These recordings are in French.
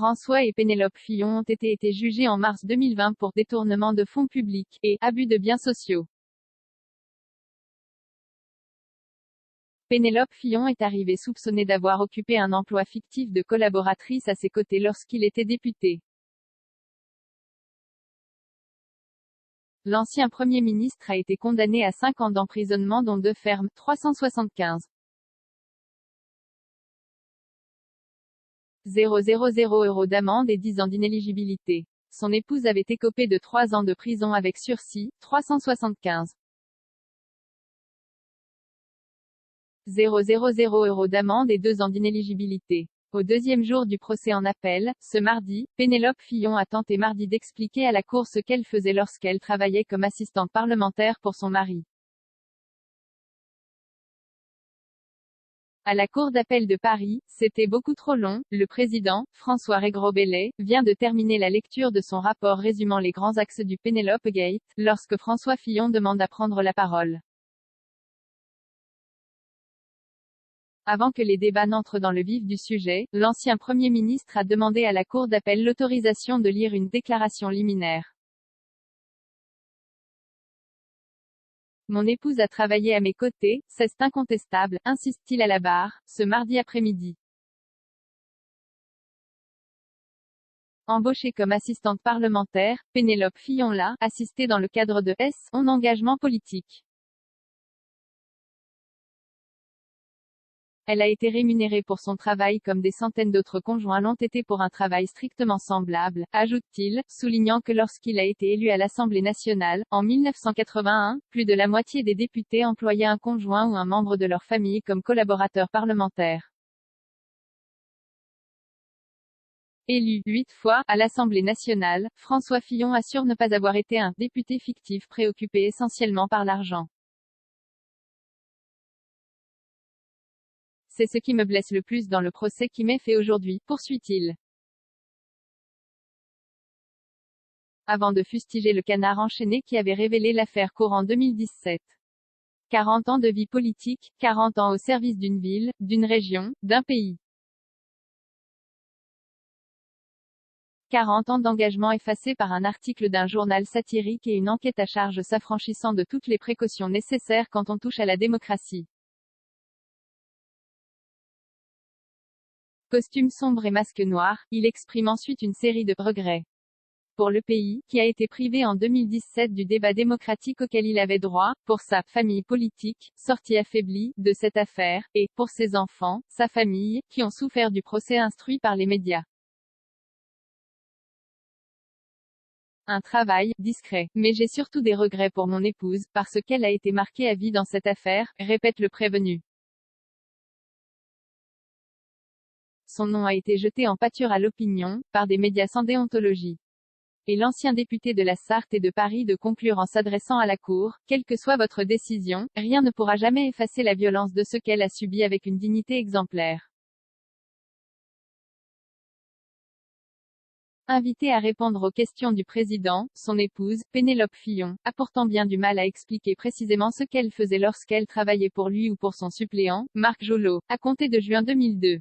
François et Pénélope Fillon ont été jugés en mars 2020 pour détournement de fonds publics et abus de biens sociaux. Pénélope Fillon est arrivée soupçonnée d'avoir occupé un emploi fictif de collaboratrice à ses côtés lorsqu'il était député. L'ancien Premier ministre a été condamné à 5 ans d'emprisonnement dont 2 fermes, 375 000 € d'amende et 10 ans d'inéligibilité. Son épouse avait écopé de 3 ans de prison avec sursis, 375 000 € d'amende et 2 ans d'inéligibilité. Au deuxième jour du procès en appel, ce mardi, Pénélope Fillon a tenté mardi d'expliquer à la Cour ce qu'elle faisait lorsqu'elle travaillait comme assistante parlementaire pour son mari. À la Cour d'appel de Paris, c'était beaucoup trop long. Le président, François Régros-Bellay, vient de terminer la lecture de son rapport résumant les grands axes du Pénélope Gate, lorsque François Fillon demande à prendre la parole. Avant que les débats n'entrent dans le vif du sujet, l'ancien Premier ministre a demandé à la Cour d'appel l'autorisation de lire une déclaration liminaire. Mon épouse a travaillé à mes côtés, c'est incontestable, insiste-t-il à la barre, ce mardi après-midi. Embauchée comme assistante parlementaire, Pénélope Fillon l'a assistée dans le cadre de son engagement politique. Elle a été rémunérée pour son travail comme des centaines d'autres conjoints l'ont été pour un travail strictement semblable, ajoute-t-il, soulignant que lorsqu'il a été élu à l'Assemblée nationale, en 1981, plus de la moitié des députés employaient un conjoint ou un membre de leur famille comme collaborateur parlementaire. Élu 8 fois à l'Assemblée nationale, François Fillon assure ne pas avoir été un député fictif préoccupé essentiellement par l'argent. C'est ce qui me blesse le plus dans le procès qui m'est fait aujourd'hui, poursuit-il. Avant de fustiger le canard enchaîné qui avait révélé l'affaire courant 2017. 40 ans de vie politique, 40 ans au service d'une ville, d'une région, d'un pays. 40 ans d'engagement effacés par un article d'un journal satirique et une enquête à charge s'affranchissant de toutes les précautions nécessaires quand on touche à la démocratie. Costume sombre et masque noir, il exprime ensuite une série de regrets. Pour le pays, qui a été privé en 2017 du débat démocratique auquel il avait droit, pour sa famille politique, sortie affaiblie de cette affaire, et, pour ses enfants, sa famille, qui ont souffert du procès instruit par les médias. Un travail discret. Mais j'ai surtout des regrets pour mon épouse, parce qu'elle a été marquée à vie dans cette affaire, répète le prévenu. Son nom a été jeté en pâture à l'opinion, par des médias sans déontologie. Et l'ancien député de la Sarthe et de Paris de conclure en s'adressant à la Cour, quelle que soit votre décision, rien ne pourra jamais effacer la violence de ce qu'elle a subi avec une dignité exemplaire. Invitée à répondre aux questions du président, son épouse, Pénélope Fillon, a pourtant bien du mal à expliquer précisément ce qu'elle faisait lorsqu'elle travaillait pour lui ou pour son suppléant, Marc Jolot, à compter de juin 2002.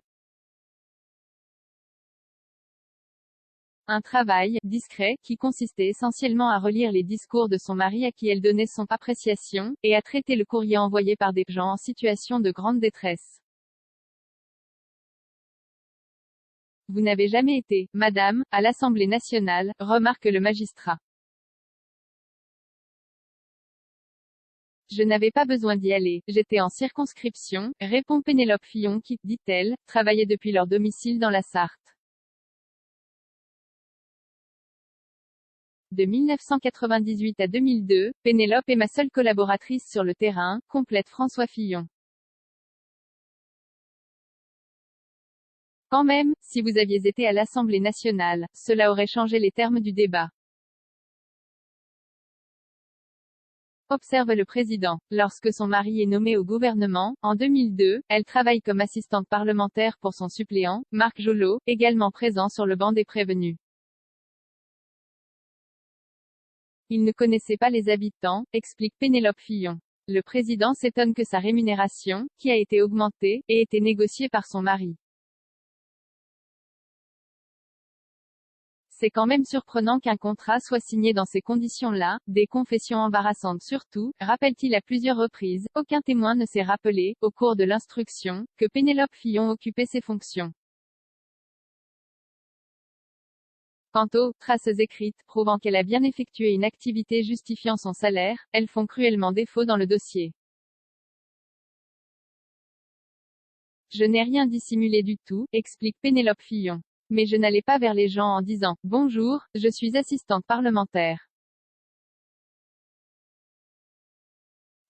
Un travail discret, qui consistait essentiellement à relire les discours de son mari à qui elle donnait son appréciation, et à traiter le courrier envoyé par des gens en situation de grande détresse. Vous n'avez jamais été, madame, à l'Assemblée nationale, remarque le magistrat. Je n'avais pas besoin d'y aller, j'étais en circonscription, répond Pénélope Fillon qui, dit-elle, travaillait depuis leur domicile dans la Sarthe. De 1998 à 2002, Pénélope est ma seule collaboratrice sur le terrain, complète François Fillon. Quand même, si vous aviez été à l'Assemblée nationale, cela aurait changé les termes du débat. Observe le président. Lorsque son mari est nommé au gouvernement, en 2002, elle travaille comme assistante parlementaire pour son suppléant, Marc Jolot, également présent sur le banc des prévenus. Il ne connaissait pas les habitants, explique Pénélope Fillon. Le président s'étonne que sa rémunération, qui a été augmentée, ait été négociée par son mari. C'est quand même surprenant qu'un contrat soit signé dans ces conditions-là, des confessions embarrassantes surtout, rappelle-t-il à plusieurs reprises. Aucun témoin ne s'est rappelé, au cours de l'instruction, que Pénélope Fillon occupait ces fonctions. Quant aux traces écrites prouvant qu'elle a bien effectué une activité justifiant son salaire, elles font cruellement défaut dans le dossier. Je n'ai rien dissimulé du tout, explique Pénélope Fillon. Mais je n'allais pas vers les gens en disant « Bonjour, je suis assistante parlementaire ».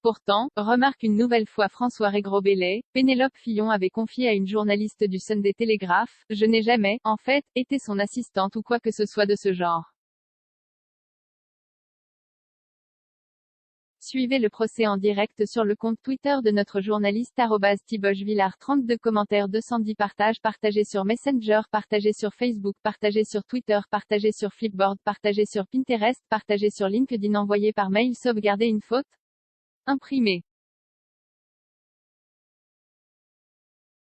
Pourtant, remarque une nouvelle fois François Régros-Bellay, Pénélope Fillon avait confié à une journaliste du Sunday Telegraph « Je n'ai jamais, en fait, été son assistante ou quoi que ce soit de ce genre ». Suivez le procès en direct sur le compte Twitter de notre journaliste @thibochevillard 32 commentaires 210 partages partagés sur Messenger partagés sur Facebook partagés sur Twitter partagés sur Flipboard partagés sur Pinterest partagés sur LinkedIn envoyé par mail sauvegarder une faute imprimé.